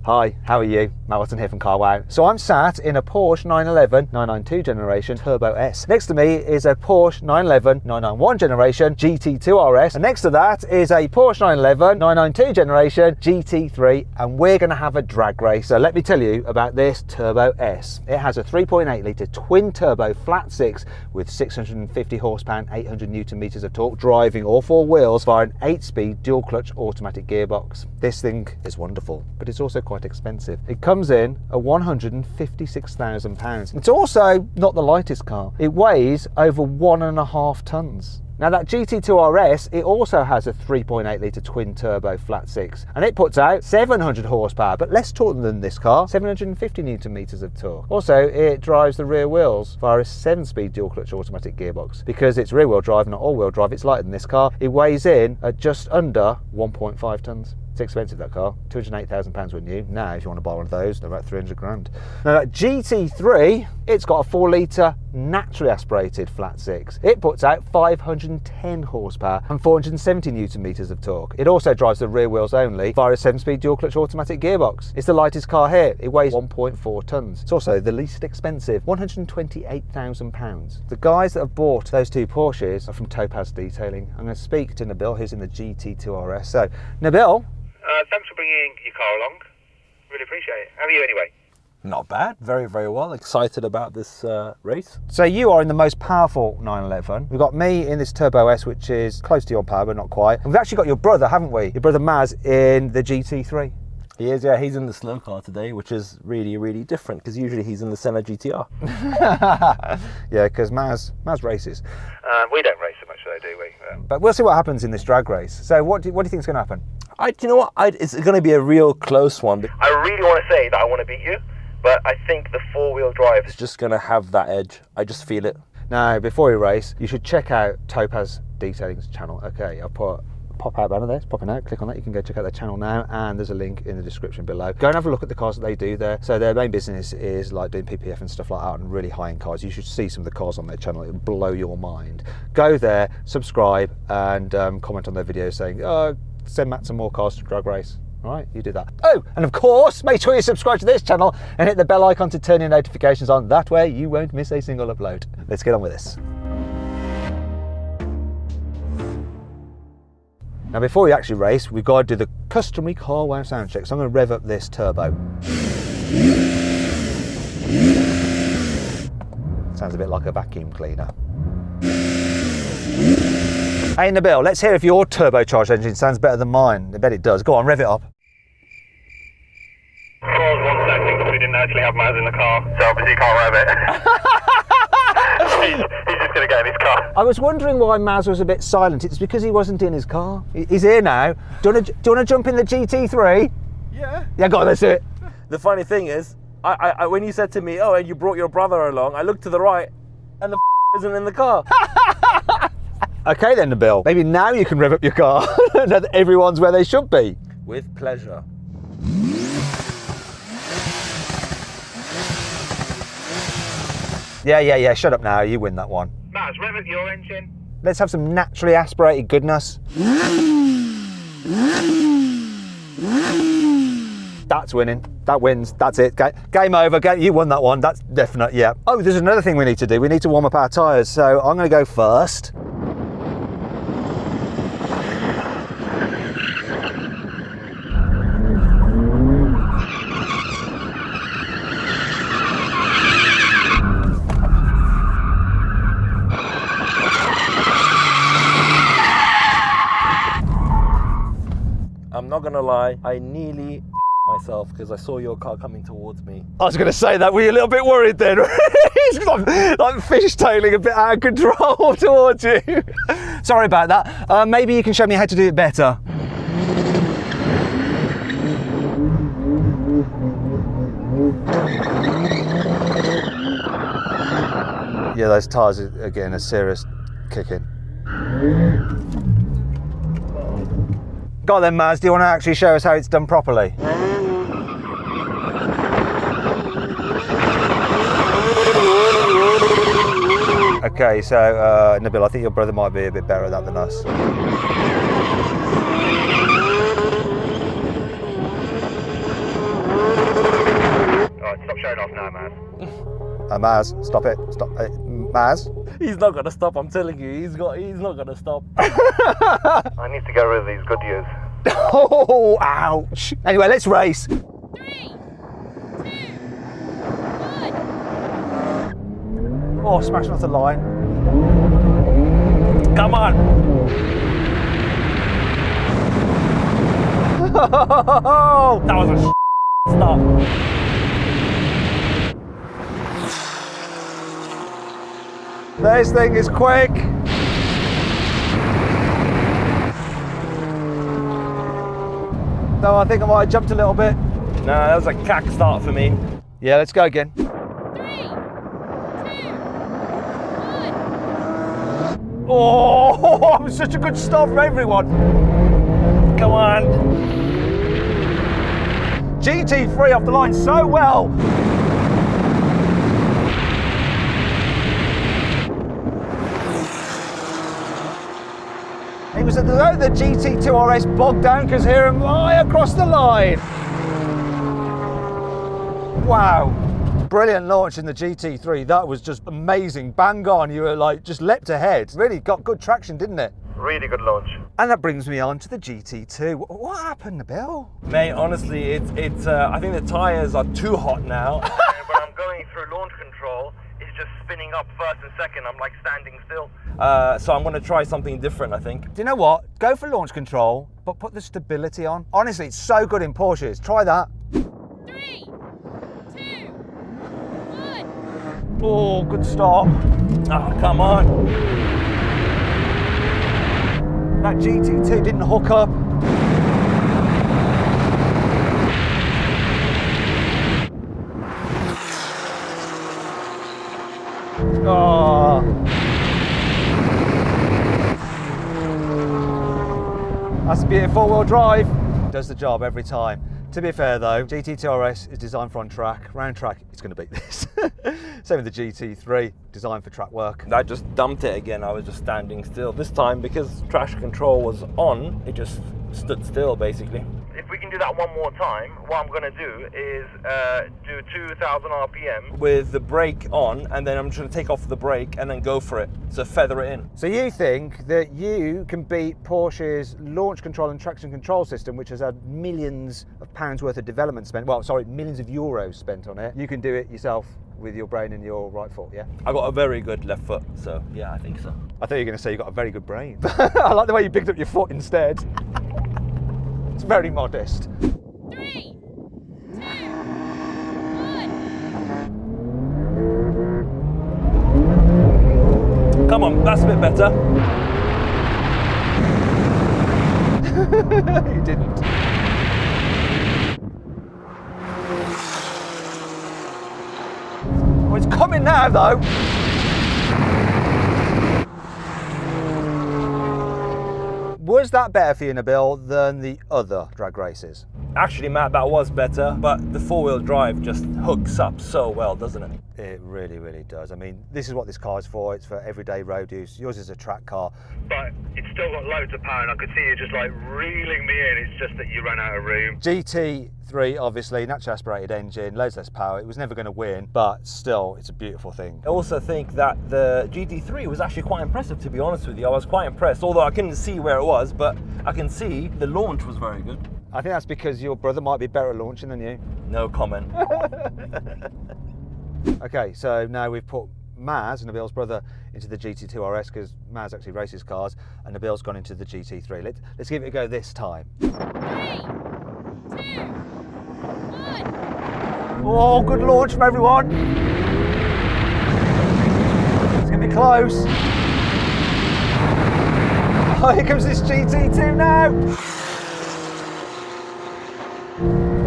Hi, how are you? Matt Watson here from carwow. So I'm sat in a Porsche 911 992 generation Turbo S. Next to me is a Porsche 911 991 generation GT2 RS, and next to that is a Porsche 911 992 generation GT3, and we're going to have a drag race. So let me tell you about this Turbo S. It has a 3.8 litre twin turbo flat six with 650 horsepower and 800 newton meters of torque, driving all four wheels via an 8-speed dual clutch automatic gearbox. This thing is wonderful, but it's also quite expensive. It comes in at £156,000. It's also not the lightest car. It weighs over 1.5 tons. Now that GT2 RS, it also has a 3.8 litre twin turbo flat six, and it puts out 700 horsepower, but less torque than this car, 750 newton meters of torque. Also, it drives the rear wheels via a 7-speed dual clutch automatic gearbox. Because it's rear wheel drive, not all wheel drive, it's lighter than this car. It weighs in at just under 1.5 tons. It's expensive, that car. £208,000 when new. Now, if you want to buy one of those, they're about 300 grand. Now, that GT3, it's got a 4 litre naturally aspirated flat six. It puts out 510 horsepower and 470 newton meters of torque. It also drives the rear wheels only via a 7-speed dual clutch automatic gearbox. It's the lightest car here. It weighs 1.4 tons. It's also the least expensive, £128,000. The guys that have bought those two Porsches are from Topaz Detailing. I'm going to speak to Nabil, who's in the GT2 RS. So, Nabil, thanks for bringing your car along. Really appreciate it. How are you anyway? Not bad. Very, very well. Excited about this race. So you are in the most powerful 911. We've got me in this Turbo S, which is close to your power, but not quite. And we've actually got your brother, haven't we? Your brother Maz in the GT3. He is, yeah. He's in the slow car today, which is really, really different because usually he's in the Senna GTR. Yeah, because Maz races. We don't race so much today, do we? But we'll see what happens in this drag race. So what do you think is going to happen? You know what? It's going to be a real close one. I really want to say that I want to beat you, but I think the four-wheel drive It's just going to have that edge. I just feel it. Now, before you race, you should check out Topaz Detailing's channel. Okay, I'll put pop-out banner there, it's popping out, click on that, you can go check out their channel now, and there's a link in the description below. Go and have a look at the cars that they do there. So their main business is like doing PPF and stuff like that, and really high-end cars. You should see some of the cars on their channel, it'll blow your mind. Go there, subscribe, and comment on their videos saying, oh, send Matt some more cars to drag race. All right, you do that. Oh, and of course, make sure you subscribe to this channel and hit the bell icon to turn your notifications on. That way you won't miss a single upload. Let's get on with this. Now, before we actually race, we've got to do the customary carwow sound check. So I'm going to rev up this turbo. Sounds a bit like a vacuum cleaner. Hey Nabil, let's hear if your turbocharged engine sounds better than mine. I bet it does. Go on, rev it up. Pause 1 second, because we didn't actually have Maz in the car, so obviously you can't rev it. he's just going to get in his car. I was wondering why Maz was a bit silent. It's because he wasn't in his car. He's here now. Do you want to jump in the GT3? Yeah. Yeah, go on, let's do it. The funny thing is, I when you said to me, oh, and you brought your brother along, I looked to the right, and the isn't in the car. Okay then, Nabil. Maybe now you can rev up your car. Now that everyone's where they should be. With pleasure. Yeah, shut up now. You win that one. Maz, rev up your engine. Let's have some naturally aspirated goodness. That's winning. That wins. That's it. Game over. You won that one. That's definite. Yeah. Oh, there's another thing we need to do. We need to warm up our tyres. So I'm going to go first. I'm not gonna lie, I nearly myself because I saw your car coming towards me. I was going to say that. Were you a little bit worried then? He's like fishtailing a bit out of control towards you. Sorry about that. Maybe you can show me how to do it better. Yeah, those tyres are getting a serious kick in. Go on then, Maz, do you want to actually show us how it's done properly? Okay, so Nabil, I think your brother might be a bit better at that than us. showing off now, man. Maz, stop it. Stop it. Maz? He's not gonna stop, I'm telling you. He's not gonna stop. I need to get rid of these Goodyears. Oh, ouch. Anyway, let's race. 3, 2, 1. Oh, smashing off the line. Come on. That was a stop. This thing is quick. No, I think I might have jumped a little bit. No, that was a cack start for me. Yeah, let's go again. 3, 2, 1. Oh, it was such a good start from everyone. Come on. GT3 off the line so well. It was as though the GT2 RS bogged down because here am I across the line. Wow. Brilliant launch in the GT3. That was just amazing. Bang on. You were like just leapt ahead. Really got good traction, didn't it? Really good launch. And that brings me on to the GT2. What happened, Bill? Mate, honestly, it's I think the tyres are too hot now. When I'm going through launch control, it's just spinning up first and second. I'm like standing still. So I'm gonna try something different, I think. Do you know what? Go for launch control, but put the stability on. Honestly, it's so good in Porsches. Try that. 3, 2, 1. Oh, good start. Oh, come on. That GT2 didn't hook up. Oh. That's a beautiful four-wheel drive. Does the job every time. To be fair though, GT2 RS is designed for on track. Round track, it's going to beat this. Same with the GT3, designed for track work. I just dumped it again. I was just standing still. This time, because traction control was on, it just stood still basically. If we can do that one more time, what I'm going to do is do 2,000 RPM. With the brake on, and then I'm just going to take off the brake and then go for it. So feather it in. So you think that you can beat Porsche's launch control and traction control system, which has had millions of pounds worth of development spent, well, sorry, millions of euros spent on it. You can do it yourself with your brain and your right foot, yeah? I got a very good left foot, so yeah, I think so. I thought you were going to say you got a very good brain. I like the way you picked up your foot instead. It's very modest. 3, 2, 1. Come on, that's a bit better. You didn't. Oh, it's coming now though. Was that better for you, Nabil, than the other drag races? Actually, Matt, that was better, but the four-wheel drive just hooks up so well, doesn't it? It really, really does. I mean, this is what this car's for. It's for everyday road use. Yours is a track car. But it's still got loads of power, and I could see you just like reeling me in. It's just that you ran out of room. GT3, obviously, naturally aspirated engine, loads less power. It was never going to win, but still, it's a beautiful thing. I also think that the GT3 was actually quite impressive, to be honest with you. I was quite impressed, although I couldn't see where it was, but I can see the launch was very good. I think that's because your brother might be better at launching than you. No comment. Okay, so now we've put Maz, Nabil's brother, into the GT2 RS because Maz actually races cars, and Nabil's gone into the GT3. Let's give it a go this time. 3, 2, 1. Oh, good launch from everyone. It's going to be close. Oh, here comes this GT2 now.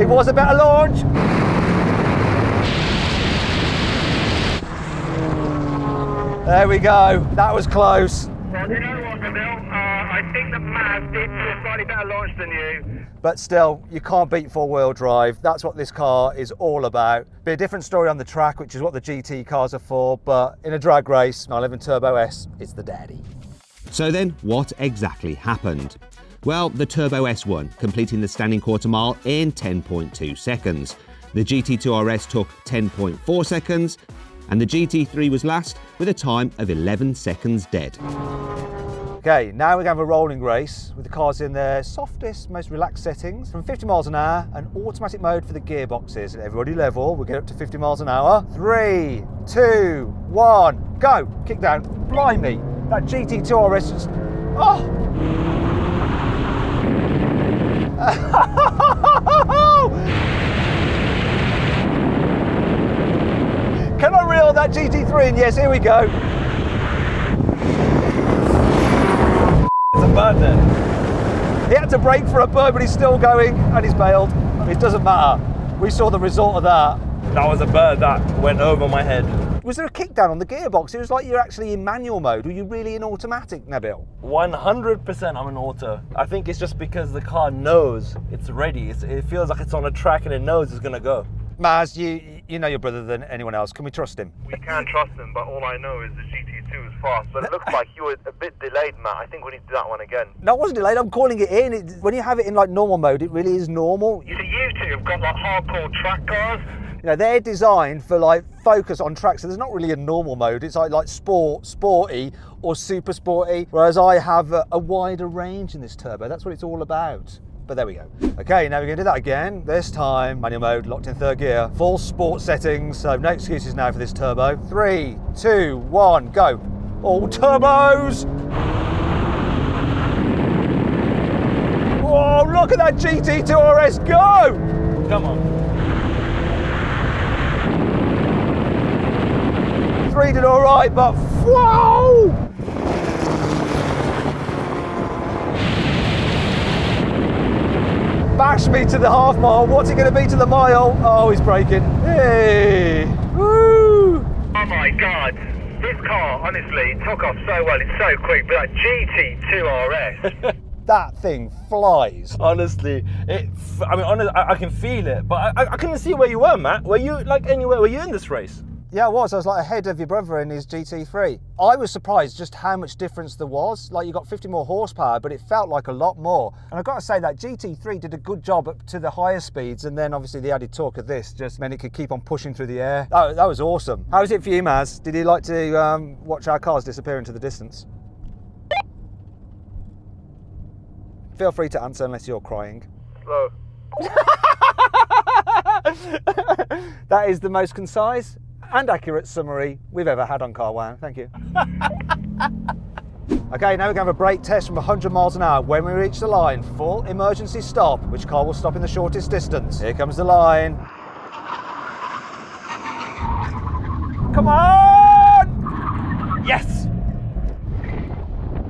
It was a better launch. There we go. That was close. Well, you know what, Nabil? I think that Maz did do a slightly better launch than you. But still, you can't beat four-wheel drive. That's what this car is all about. Be a different story on the track, which is what the GT cars are for, but in a drag race, 911 Turbo S, it's the daddy. So then, what exactly happened? Well, the Turbo S won, completing the standing quarter mile in 10.2 seconds. The GT2 RS took 10.4 seconds, and the GT3 was last with a time of 11 seconds dead. Okay, now we're going to have a rolling race with the cars in their softest, most relaxed settings. From 50 miles an hour, an automatic mode for the gearboxes. Everybody level, we'll get up to 50 miles an hour. 3, 2, 1, go! Kick down. Blimey, that GT2 RS just... Oh! Can I reel that GT3 in? Yes, here we go. It's a bird then. He had to brake for a bird, but he's still going and he's bailed. It doesn't matter. We saw the result of that. That was a bird that went over my head. Was there a kickdown on the gearbox? It was like you're actually in manual mode. Were you really in automatic, Nabil? 100% I'm in auto. I think it's just because the car knows it's ready. It feels like it's on a track and it knows it's gonna go. Maz, you know your brother than anyone else. Can we trust him? We can trust him, but all I know is the GT2 is fast. But it looks like you were a bit delayed, Matt. I think we need to do that one again. No, it wasn't delayed. I'm calling it in. When you have it in like normal mode, it really is normal. You see, you two have got like hardcore track cars. You know, they're designed for like focus on track, so there's not really a normal mode. It's like sport, sporty, or super sporty. Whereas I have a wider range in this turbo. That's what it's all about. But there we go. Okay, now we're going to do that again. This time, manual mode, locked in third gear. Full sport settings, so no excuses now for this turbo. 3, 2, 1, go. All turbos! Oh, look at that GT2 RS go! Come on. 3 did all right, but whoa! Bash me to the half mile. What's it going to be to the mile? Oh, he's braking. Hey! Woo! Oh my God. This car, honestly, took off so well. It's so quick, but that GT2 RS. That thing flies. Honestly, I can feel it, but I couldn't see where you were, Matt. Were you like anywhere? Were you in this race? Yeah, I was like ahead of your brother in his GT3. I was surprised just how much difference there was. Like you got 50 more horsepower, but it felt like a lot more. And I've got to say that GT3 did a good job up to the higher speeds, and then obviously the added torque of this just meant it could keep on pushing through the air. That was awesome. How was it for you, Maz? Did you like to watch our cars disappear into the distance? Feel free to answer unless you're crying. Slow. That is the most concise and accurate summary we've ever had on CarWow. Thank you. Okay, now we're going to have a brake test from 100 miles an hour. When we reach the line, full emergency stop. Which car will stop in the shortest distance? Here comes the line. Come on! Yes!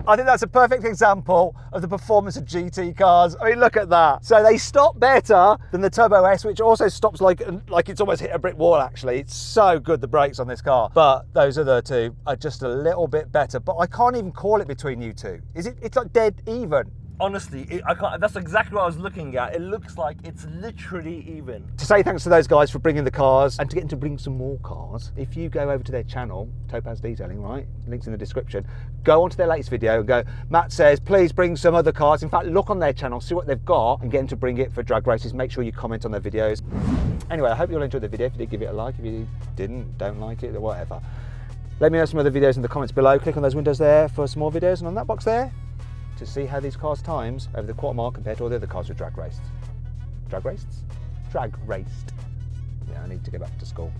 I think that's a perfect example of the performance of GT cars. I mean, look at that. So they stop better than the Turbo S, which also stops like it's almost hit a brick wall, actually. It's so good, the brakes on this car. But those other two are just a little bit better. But I can't even call it between you two. It's like dead even. Honestly, I can't. That's exactly what I was looking at. It looks like it's literally even. To say thanks to those guys for bringing the cars and to get them to bring some more cars, if you go over to their channel, Topaz Detailing, right? Links in the description. Go onto their latest video and go, Matt says, please bring some other cars. In fact, look on their channel, see what they've got and get them to bring it for drag races. Make sure you comment on their videos. Anyway, I hope you all enjoyed the video. If you did, give it a like. If you didn't, don't like it or whatever. Let me know some other videos in the comments below. Click on those windows there for some more videos, and on that box there, to see how these cars times over the quarter mile compared to all the other cars with drag raced. Drag raced? Drag raced. Yeah, I need to go back to school.